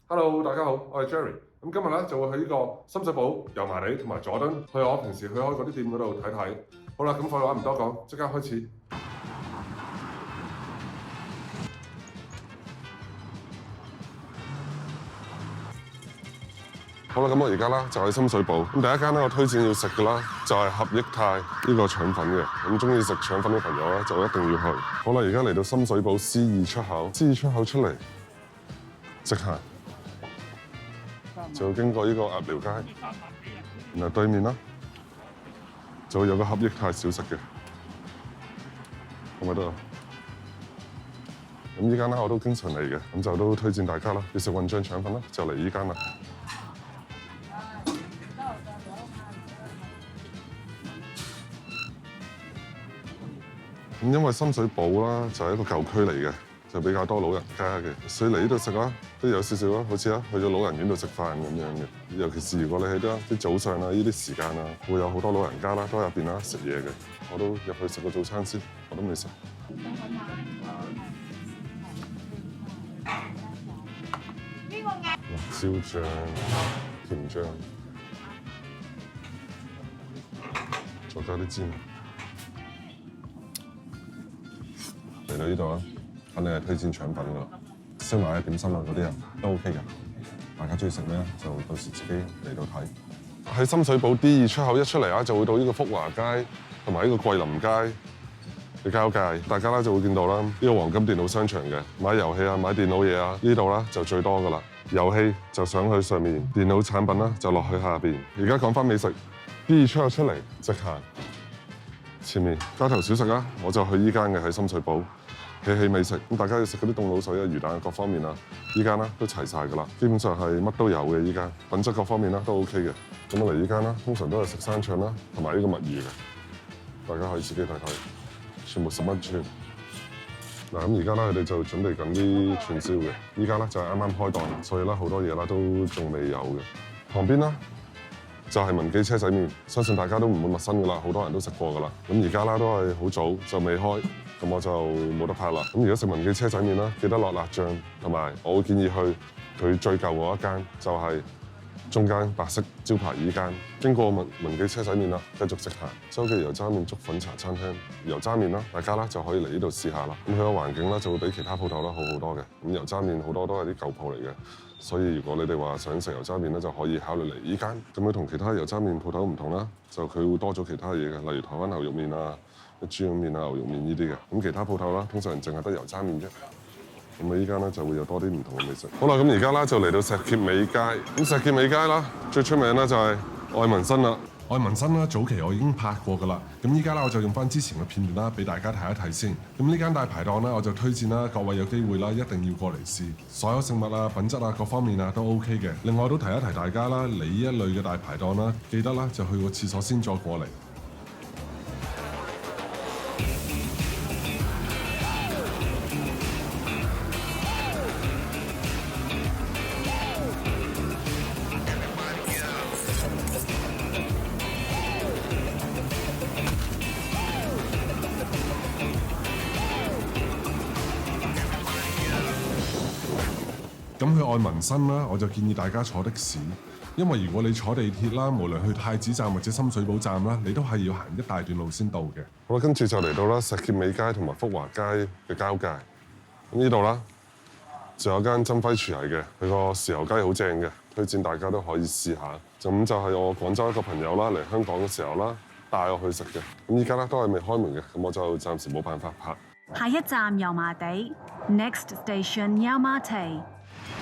Hello，大家好，我係 Jerry。咁今日咧就會喺呢個深水埗、油麻地同埋佐敦去我平時去開嗰啲店嗰度睇睇。好啦，咁廢話唔多講，即刻開始。好啦，咁我而家啦就喺深水埗。咁第一間咧我推薦要食嘅啦，就係合益泰呢個腸粉嘅。咁中意食腸粉嘅朋友咧就一定要去。好啦，而家嚟到深水埗 C2出口，C2出口出嚟直行。就會經過呢個鴨寮街，然後對面啦，就會有個合益泰小食嘅，咁咪得啦。咁呢間咧我都經常嚟嘅，咁就都推薦大家啦。要食混醬腸粉啦，就嚟呢間啦。咁因為深水埗啦，就係一個舊區嚟嘅。就比較多老人家嘅，所以嚟呢度食啦，都有少少啦，好似啊去咗老人院度食飯咁樣嘅。尤其是如果你喺啲早上啊呢啲時間啊，會有好多老人家啦，都喺入邊啦食嘢嘅。我都入去食個早餐先，我都未食。辣椒醬、甜醬，再加啲芝麻。嚟到呢度啊！肯定係推薦腸粉㗎啦，燒賣啊、點心啊嗰啲啊都 OK 嘅。大家中意食咩就到時自己嚟到睇。喺深水埗 D2出口一出嚟啊，就會到呢個福華街同埋呢個桂林街嘅交界。大家咧就會見到啦，呢個黃金電腦商場嘅買遊戲啊、買電腦嘢啊，呢度啦就最多㗎啦。遊戲就上去上面，電腦產品啦就落去下邊。而家講翻美食 ，D2出口出嚟直行，前面街頭小食啦，我就去依間嘅喺深水埗。喜喜美食，咁大家要食嗰啲凍滷水啊、魚蛋各方面啊，依間啦都齊晒㗎啦，基本上係乜都有嘅依間，品質各方面啦都 OK 嘅。咁我嚟依間啦，通常都係食生腸啦，同埋呢個墨魚嘅，大家可以自己睇睇，全部10蚊串。嗱咁而家咧佢哋就準備緊啲串燒嘅，依家咧就係啱啱開檔，所以咧好多嘢啦都仲未有嘅。旁邊啦就係文記車仔麵，相信大家都唔會陌生㗎啦，好多人都食過㗎啦。咁而家啦都係好早就未開。咁我就冇得拍啦。咁如果食文記車仔麵啦，記得落辣醬，同埋我會建議去佢最舊嗰一間，就係中間白色招牌依間。經過文記車仔麵啦，繼續直行周記油渣麵粥粉茶餐廳油渣麵啦，大家啦就可以嚟呢度試下啦。咁佢個環境啦就會比其他鋪頭啦好好多嘅。咁油渣麵好多都係啲舊鋪嚟嘅，所以如果你哋話想食油渣麵咧，就可以考慮嚟依間。咁佢同其他油渣麵鋪頭唔同啦，就佢會多咗其他嘢嘅，例如台灣牛肉麵啊。豬肉麵啊、牛肉麵呢啲嘅，咁其他鋪頭啦，通常淨係得油渣麵啫。咁啊，依間咧就會有多啲唔同嘅美食。好啦，咁而家啦就嚟到石硤尾街。咁石硤尾街啦，最出名咧就係愛民生啦。愛民生啦，早期我已經拍過㗎啦。咁依家啦，我就用翻之前嘅片段啦，俾大家睇一睇先。咁呢間大排檔咧，我就推薦啦，各位有機會啦，一定要過嚟試。所有食物啊、品質啊、各方面啊都 OK 嘅。另外都提一提大家啦，嚟呢一類嘅大排檔啦，記得啦就去個廁所先再過嚟。咁去愛民生啦，我就建議大家坐的士，因為如果你坐地鐵啦，無論去太子站或者深水埗站啦，你都係要行一大段路先到嘅。好啦，跟住就嚟到啦石硤尾街同埋福華街嘅交界。咁呢度啦，就有間珍輝廚藝嘅，佢個豉油雞好正嘅，推薦大家都可以試下。咁就係我廣州一個朋友啦，嚟香港嘅時候啦，帶我去食嘅。咁依家咧都係未開門嘅，咁我就暫時冇辦法拍。下一站油麻地 ，Next Station 油麻地。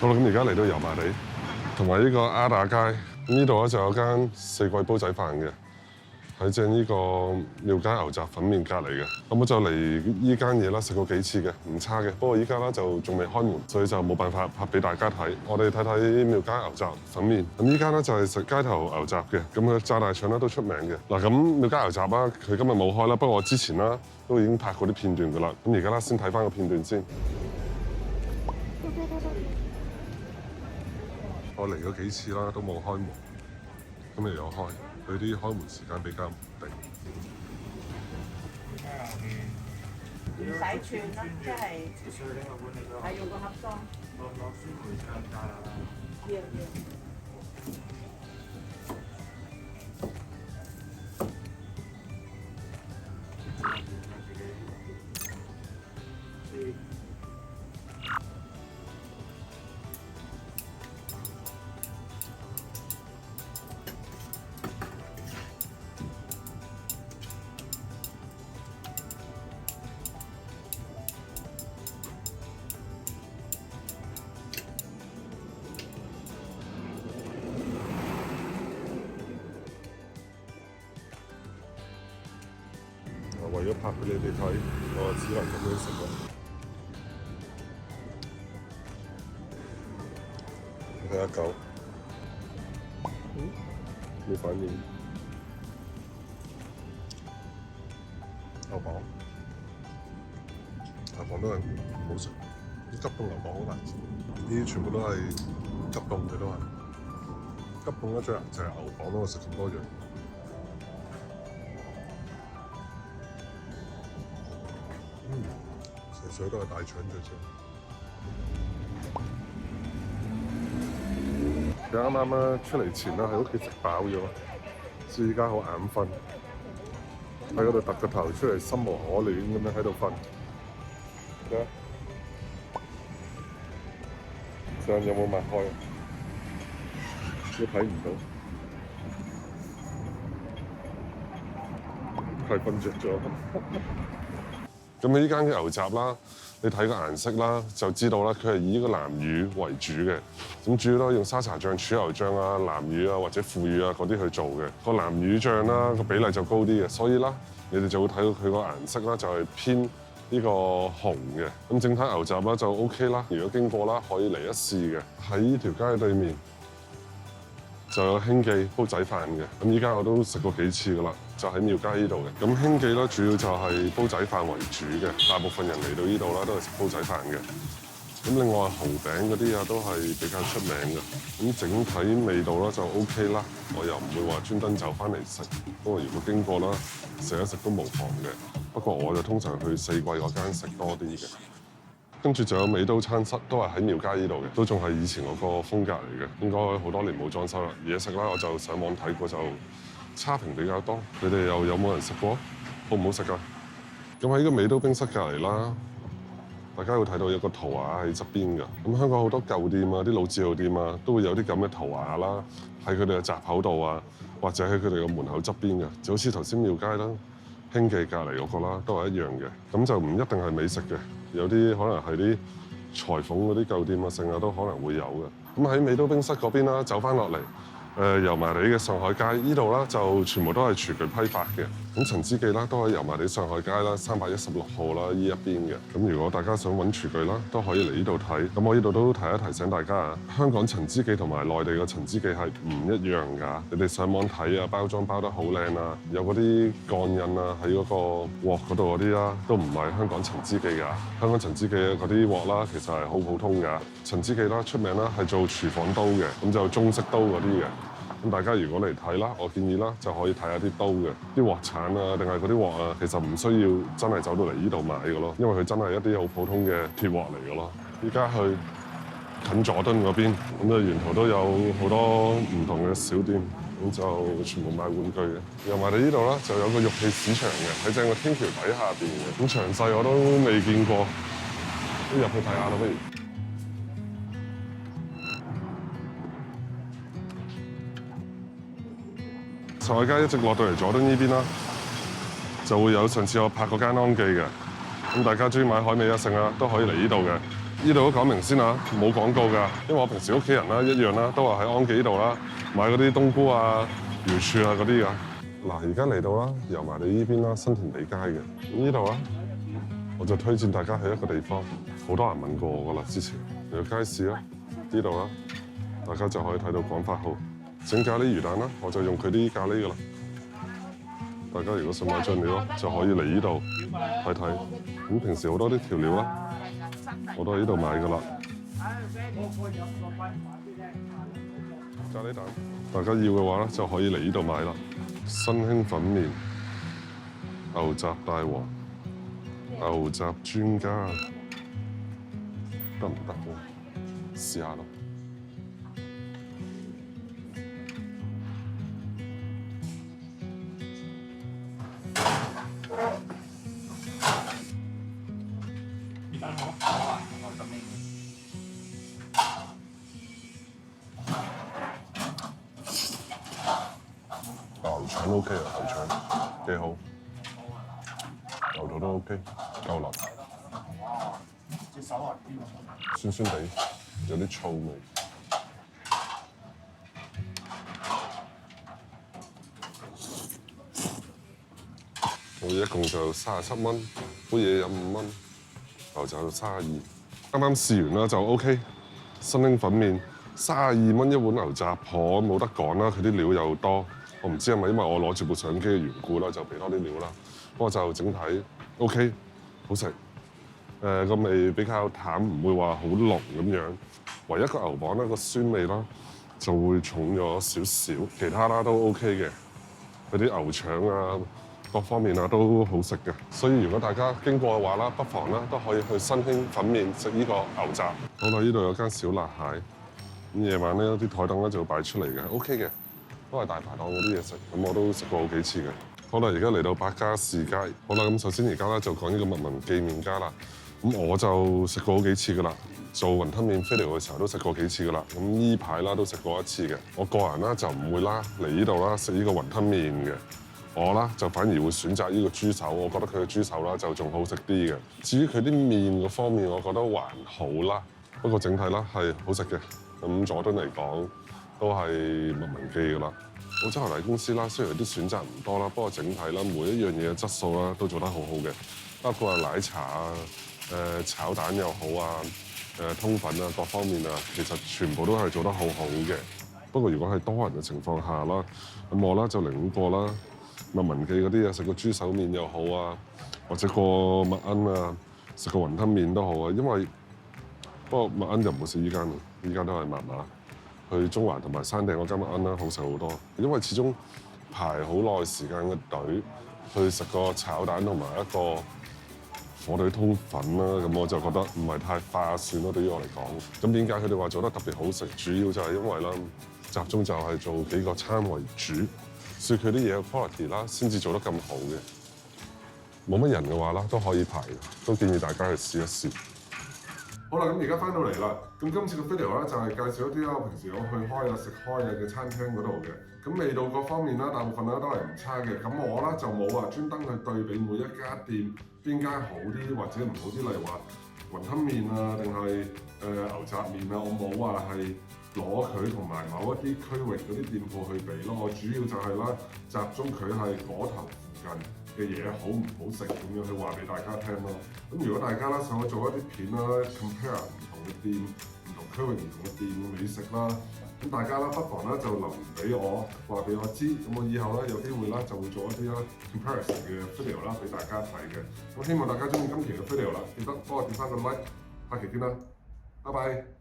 好啦，咁而家嚟到油麻地，同埋呢個鴉打街，咁呢度咧就有間四季煲仔飯嘅，喺正呢個廟街牛雜粉麵隔離嘅。咁我就嚟呢間嘢啦，食過幾次嘅，唔差嘅。不過依家啦就仲未開門，所以就冇辦法拍俾大家睇。我哋睇睇廟街牛雜粉麵。咁依間咧就係食街頭牛雜嘅，咁佢炸大腸咧都出名嘅。嗱，咁廟街牛雜啦，佢今日冇開啦，不過我之前啦都已經拍過啲片段㗎啦。咁而家啦先睇翻個片段先。我嚟咗幾次啦，都冇開門，今日有開，佢啲開門時間比較唔定。唔使串啦，即係用個盒裝。為咗拍俾你哋睇，我只能咁樣食啦。睇下狗，冇反應。牛蒡都係唔好食，啲急凍牛蒡好難食。呢啲全部都係急凍嘅都係，急凍一隻就係牛蒡咯，我食咁多樣。水都係大腸最正。佢啱啱出嚟前啦，喺屋企食飽咗，所以而家好眼瞓，喺嗰度突個頭出嚟，心無可戀咁樣喺度瞓。上有冇擘開？都睇唔到，係瞓着咗。咁呢間嘅牛雜啦，你睇個顏色啦，就知道啦，佢係以呢個南乳為主嘅。咁主要都係用沙茶醬、柱油醬啊、南乳啊或者腐乳啊嗰啲去做嘅。個南乳醬啦個比例就高啲嘅，所以啦，你哋就會睇到佢個顏色啦，就係偏呢個紅嘅。咁整體牛雜啦就 OK 啦，如果經過啦，可以嚟一試嘅。喺呢條街對面就有興記煲仔飯嘅，咁依家我都食過幾次噶啦，就喺廟街呢度嘅。咁興記咧主要就係煲仔飯為主嘅，大部分人嚟到呢度啦都係食煲仔飯嘅。咁另外蠔餅嗰啲啊都係比較出名嘅。咁整體味道咧就 OK 啦，我又唔會話專登走翻嚟食，不過如果經過啦食一食都無妨嘅。不過我就通常去四季嗰間食多啲嘅。跟住仲有美都餐室，都係喺廟街呢度嘅，都仲係以前嗰個風格嚟嘅，應該好多年冇裝修啦。嘢食啦，我就上網睇過就差評比較多。你哋又有冇人食過？好唔好食㗎？咁喺呢個美都冰室隔離啦，大家會睇到有個圖畫喺側邊㗎。咁香港好多舊店啊，啲老字號店啊，都會有啲咁嘅圖畫啦，喺佢哋嘅閘口度啊，或者喺佢哋嘅門口側邊嘅，就好似頭先廟街啦、興記隔離嗰個啦，都係一樣嘅。咁就唔一定係美食嘅。有啲可能係啲裁縫嗰啲舊店啊，成日都可能會有嘅。咁喺美都冰室嗰邊啦，走翻落嚟，油麻地嘅上海街呢度啦，就全部都係廚具批發嘅。咁陳之記啦，都喺油麻地上海街啦，316號啦呢一邊嘅。咁如果大家想揾廚具啦，都可以嚟呢度睇。咁我呢度都提一提醒大家啊，香港陳之記同埋內地嘅陳之記係唔一樣㗎。你哋上網睇啊，包裝包得好靚啊，有嗰啲鋼印啊喺嗰個鑊嗰度嗰啲啦，都唔係香港陳之記㗎。香港陳之記嗰啲鑊啦，其實係好普通㗎。陳之記啦出名啦係做廚房刀嘅，咁就中式刀嗰啲嘅。咁大家如果嚟睇啦，我建議啦就可以睇下啲刀嘅，啲鑊鏟啊，定係嗰啲鑊啊，其實唔需要真係走到嚟呢度買嘅咯，因為佢真係一啲好普通嘅鐵鑊嚟嘅咯。依家去近佐敦嗰邊，咁啊沿途都有好多唔同嘅小店，咁就全部賣玩具嘅。油麻地呢度啦，就有個玉器市場嘅，喺正個天橋底下邊嘅。咁詳細我都未見過，都入去睇下啦，不如。上海街一直落到嚟佐敦呢邊啦，就會有上次我拍嗰間安記嘅。咁大家中意買海味一剩啦，都可以嚟呢度嘅。呢度都講明先啊，冇廣告㗎。因為我平時屋企人啦一樣啦，都話喺安記呢度啦買嗰啲冬菇啊、瑤柱啊嗰啲㗎。嗱，而家嚟到啦，油麻地呢邊啦，新填地街嘅。咁呢度啊，我就推薦大家去一個地方，好多人問過我㗎啦，之前嚟到街市啦，呢度啦，大家就可以睇到廣發號。整咖喱魚蛋啦，我就用佢啲咖喱噶啦。大家如果想買醬料，就可以嚟呢度睇睇。咁平時好多啲調料啦，我都喺呢度買噶啦。咖喱蛋，大家要嘅話咧，就可以嚟呢度買啦。新興粉麵、牛雜大王、牛雜專家，得唔得？試下咯。腸 OK 啊，牛腸幾好，牛肚都 OK， 夠腍，酸酸地，有啲醋味。我一共就37蚊，杯嘢飲5蚊，牛雜32。啱啱試完啦就 OK， 新興粉麵32蚊一碗牛雜婆冇得講啦，佢啲料又多。我唔知係咪因為我攞住部相機嘅緣故啦，就俾多啲料啦。不過就整體 OK， 好食。個味比較淡，唔會話好濃咁樣。唯一個牛磅咧個酸味啦就會重咗少少，其他啦都 OK 嘅。嗰啲牛腸啊〜各方面啊都好食嘅，所以如果大家經過嘅話啦，不妨啦都可以去新興粉麵食呢個牛雜。好啦，呢度有間小辣蟹，咁夜晚咧啲台凳咧就會擺出嚟嘅 ，OK 嘅，都係大排檔嗰啲嘢食，咁我都食過好幾次嘅。好啦，而家嚟到百家士街，好啦，咁首先而家咧就講呢個麥文記麵家啦，咁我就食過好幾次噶啦，做雲吞麵 video 嘅時候都食過幾次噶啦，咁呢排啦都食過一次嘅。我個人啦就唔會啦嚟呢度啦食呢個雲吞麵嘅。我啦就反而會選擇呢個豬手，我覺得佢嘅豬手啦就仲好食啲嘅。至於佢啲麵嗰方面，我覺得還好啦。不過整體啦係好食嘅。咁佐敦嚟講都係麥文記㗎啦。澳洲牛奶公司啦，雖然啲選擇唔多啦，不過整體啦每一樣嘢嘅質素啦都做得好好嘅，包括係奶茶啊、炒蛋又好啊、通粉啊各方面啊，其實全部都係做得好好嘅。不過如果係多人嘅情況下啦，咁我啦就寧願過啦。麥文記嗰啲啊，食個豬手麵又好啊，或者個麥恩啊，食個雲吞麵都好啊。因為不過麥恩就唔會食依間喎，依間都係麻麻。去中環同埋山頂嗰間麥恩啦，好食好多。因為始終排好耐時間嘅隊去食個炒蛋同埋一個火腿通粉啦，咁我就覺得唔係太划算咯。對於我嚟講，咁點解佢哋話做得特別好食？主要就係因為啦，集中就係做幾個餐為主。所以佢啲嘢嘅 quality 啦，先至做得咁好嘅。冇乜人嘅話啦，都可以排，都建議大家去試一試。好啦，咁而家翻到嚟啦，咁今次嘅 video 咧就係介紹一啲啦，我平時有去開啊食開嘅餐廳嗰度嘅。咁味道各方面啦，大部分咧都係唔差嘅。咁我咧就冇話專登去對比每一家店邊間好啲或者唔好啲，例如話雲吞麵啊，定係牛雜麵啊，我冇話係攞佢同埋某一啲區域嗰啲店鋪去比咯。我主要就係啦，集中佢係嗰頭附近嘅嘢好唔好食咁樣去話俾大家聽咯。咁如果大家啦想我做一啲片啦 ，compare 唔同嘅店、唔同區域、唔同嘅店嘅美食啦，咁大家啦不妨咧就留言俾我，話俾我知。咁我以後咧有機會啦就會做一啲啦 comparison 嘅 video 啦俾大家睇嘅。咁希望大家中意今期嘅 video 啦，記得幫我點翻個 like，下期見啦，拜拜。